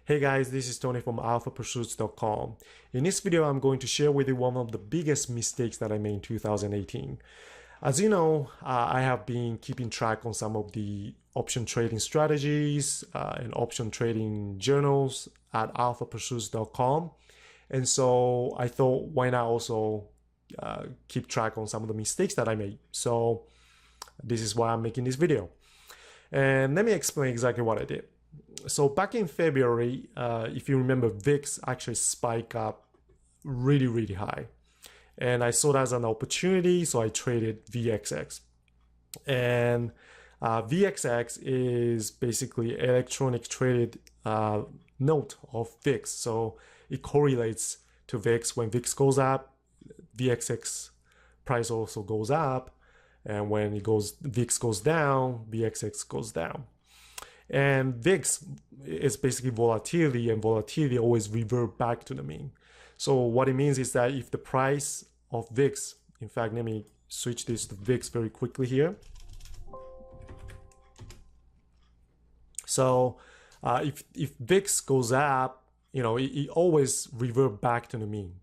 Hey guys, this is Tony from alphapursuits.com. In this video, I'm going to share with you one of the biggest mistakes that I made in 2018. As you know, I have been keeping track on some of the option trading strategies and option trading journals at alphapursuits.com. And so I thought, why not also keep track on some of the mistakes that I made? So this is why I'm making this video. And let me explain exactly what I did. So back in February, if you remember, VIX actually spiked up really high. And I saw that as an opportunity, so I traded VXX. And VXX is basically electronic traded note of VIX. So it correlates to VIX. When VIX goes up, VXX price also goes up. And when VIX goes down, VXX goes down. And VIX is basically volatility, and volatility always revert back to the mean. So what it means is that if the price of VIX, in fact, let me switch this to VIX very quickly here. So if VIX goes up, it always revert back to the mean.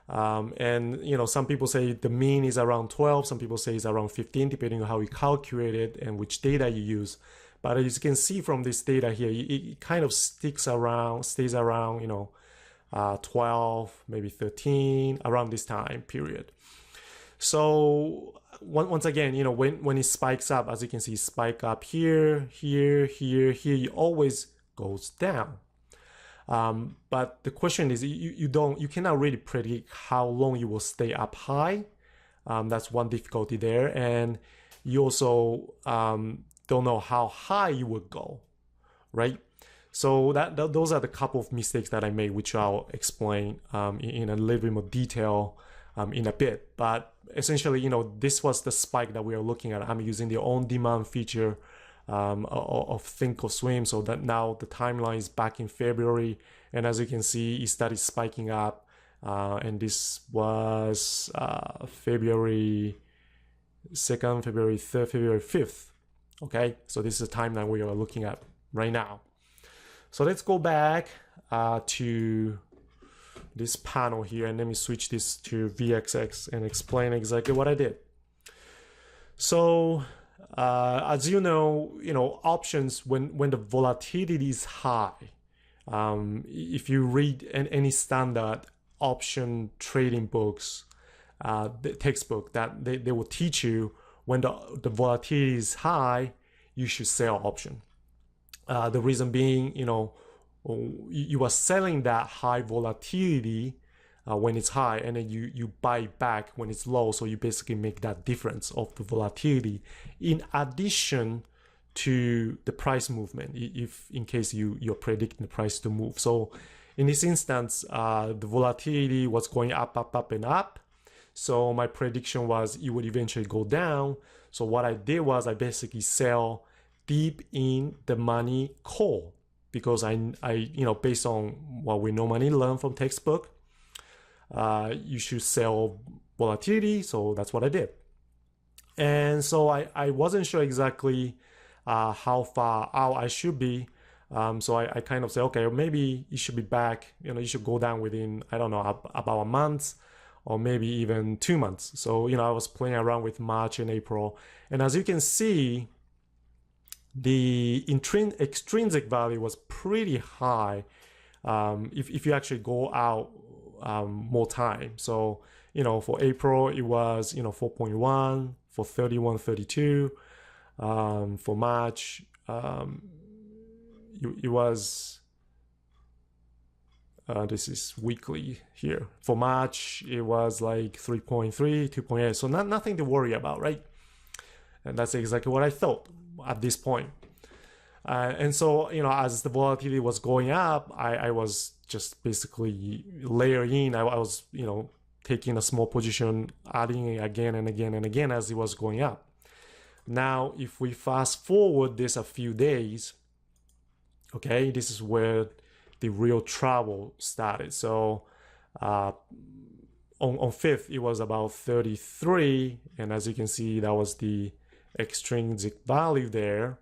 And some people say the mean is around 12, some people say it's around 15, depending on how you calculate it and which data you use. But as you can see from this data here, it kind of stays around, 12, maybe 13, around this time period. So once again, when it spikes up, as you can see, spike up here, it always goes down. But the question is, you cannot really predict how long you will stay up high. That's one difficulty there, and you also don't know how high you will go, right? So those are the couple of mistakes that I made, which I'll explain in a little bit more detail in a bit. But essentially, this was the spike that we are looking at. I'm using the on-demand feature of Think or Swim, so that now the timeline is back in February, and as you can see, it started spiking up, and this was February 2nd, February 3rd, February 5th. Okay, so this is the timeline we are looking at right now. So let's go back to this panel here, and let me switch this to VXX and explain exactly what I did. So as you know, options, when the volatility is high, if you read any standard option trading books, the textbook, that they will teach you, when the volatility is high, you should sell option. The reason being, you are selling that high volatility when it's high, and then you buy back when it's low. So you basically make that difference of the volatility in addition to the price movement, if in case you're predicting the price to move. So in this instance, the volatility was going up and up. So my prediction was it would eventually go down. So what I did was I basically sell deep in the money call, because I based on what we normally learn from textbook, you should sell volatility. So that's what I did. And so I wasn't sure exactly how far out I should be. So I kind of say, okay, maybe it should be back, you should go down within, I don't know, about a month, or maybe even 2 months. So, I was playing around with March and April. And as you can see, the extrinsic value was pretty high if you actually go out more time. So, for April, it was, 4.1, for 31, 32. For March, it was... this is weekly here. For March, it was like 3.3, 2.8. So nothing to worry about, right? And that's exactly what I thought at this point. And so, as the volatility was going up, I was just basically layering in. I was, taking a small position, adding it again and again and again as it was going up. Now, if we fast forward this a few days, okay, this is where the real trouble started. So on 5th, it was about 33, and as you can see, that was the extrinsic value there.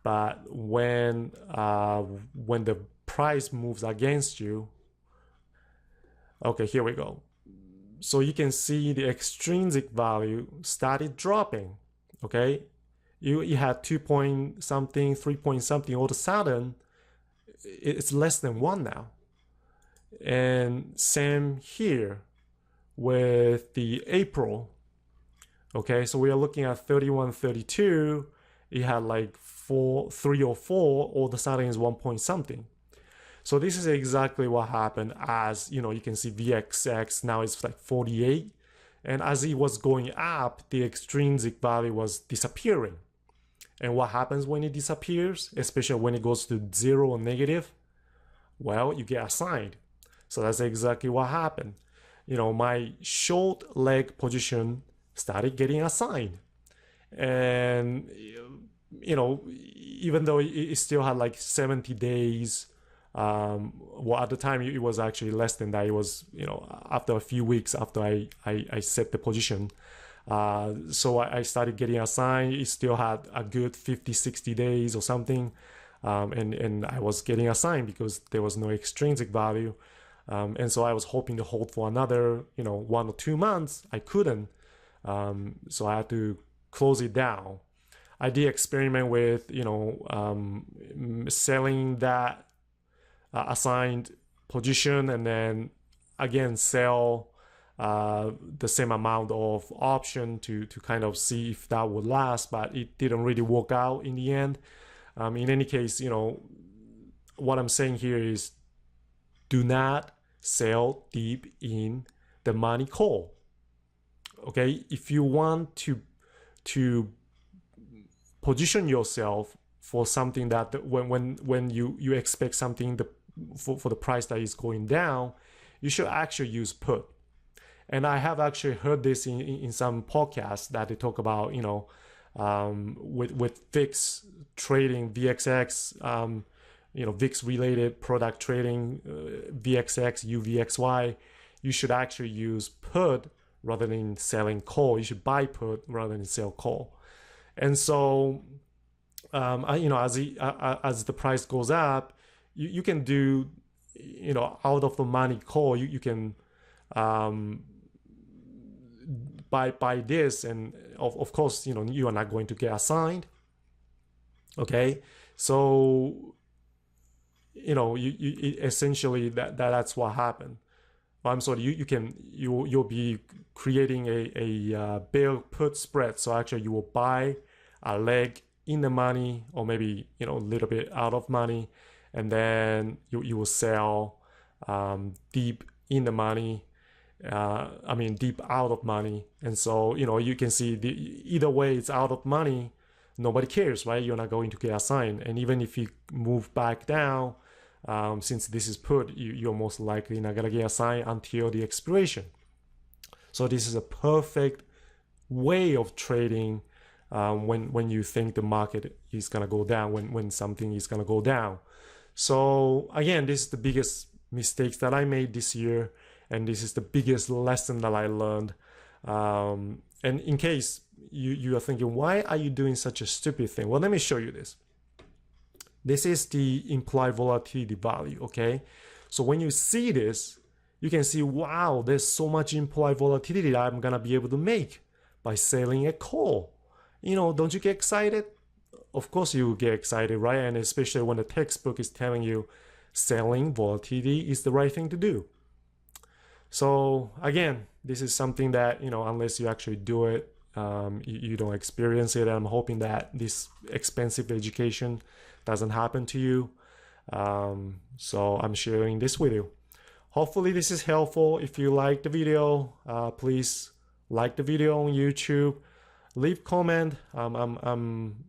But when the price moves against you. Okay, here we go. So you can see the extrinsic value started dropping. Okay, you had 2 point something, 3 point something. All of a sudden, it's less than 1 now. And same here with the April. Okay, so we are looking at 31.32. It had like 3 or 4. All of a sudden, is 1 point something. So this is exactly what happened. As you know, you can see VXX now is like 48, and as it was going up, the extrinsic value was disappearing. And what happens when it disappears, especially when it goes to 0 or negative? Well, you get assigned. So that's exactly what happened. You know, my short leg position started getting assigned, and you know, even though it still had like 70 days. Well, at the time it was actually less than that. It was, you know, after a few weeks after I set the position. So I started getting assigned. It still had a good 50-60 days or something, and I was getting assigned because there was no extrinsic value, and so I was hoping to hold for another, you know, 1 or 2 months. I couldn't, so I had to close it down. I did experiment with, you know, selling that assigned position and then again sell the same amount of option to kind of see if that would last, but it didn't really work out in the end. In any case, you know, what I'm saying here is do not sell deep in the money call. Okay, if you want to position yourself for something that when you expect something for the price that is going down, you should actually use put. And I have actually heard this in some podcasts that they talk about, you know, with VIX trading, VXX, you know, VIX related product trading, VXX, UVXY, you should actually use put rather than selling call. You should buy put rather than sell call. And so, you know, as the price goes up, you can do, you know, out of the money call, you can buy this, and of course, you know, you are not going to get assigned. Okay, so you know, you essentially that's what happened. I'm sorry, you'll be creating a bear put spread. So actually, you will buy a leg in the money, or maybe, you know, a little bit out of money, and then you will sell deep in the money. I mean, deep out of money. And so, you know, you can see either way it's out of money, nobody cares, right? You're not going to get assigned. And even if you move back down, since this is put, you're most likely not gonna get assigned until the expiration. So this is a perfect way of trading when you think the market is gonna go down, when something is gonna go down. So again, this is the biggest mistakes that I made this year, and this is the biggest lesson that I learned. And in case you are thinking, why are you doing such a stupid thing? Well, let me show you this. This is the implied volatility value, okay? So when you see this, you can see, wow, there's so much implied volatility that I'm gonna be able to make by selling a call. You know, don't you get excited? Of course you get excited, right? And especially when the textbook is telling you selling volatility is the right thing to do. So again, this is something that, you know, unless you actually do it, you don't experience it. And I'm hoping that this expensive education doesn't happen to you. So I'm sharing this with you. Hopefully this is helpful. If you like the video, please like the video on YouTube. Leave comment. I'm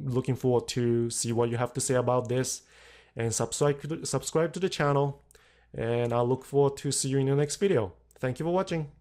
looking forward to see what you have to say about this, and subscribe to the channel. And I'll look forward to see you in the next video. Thank you for watching.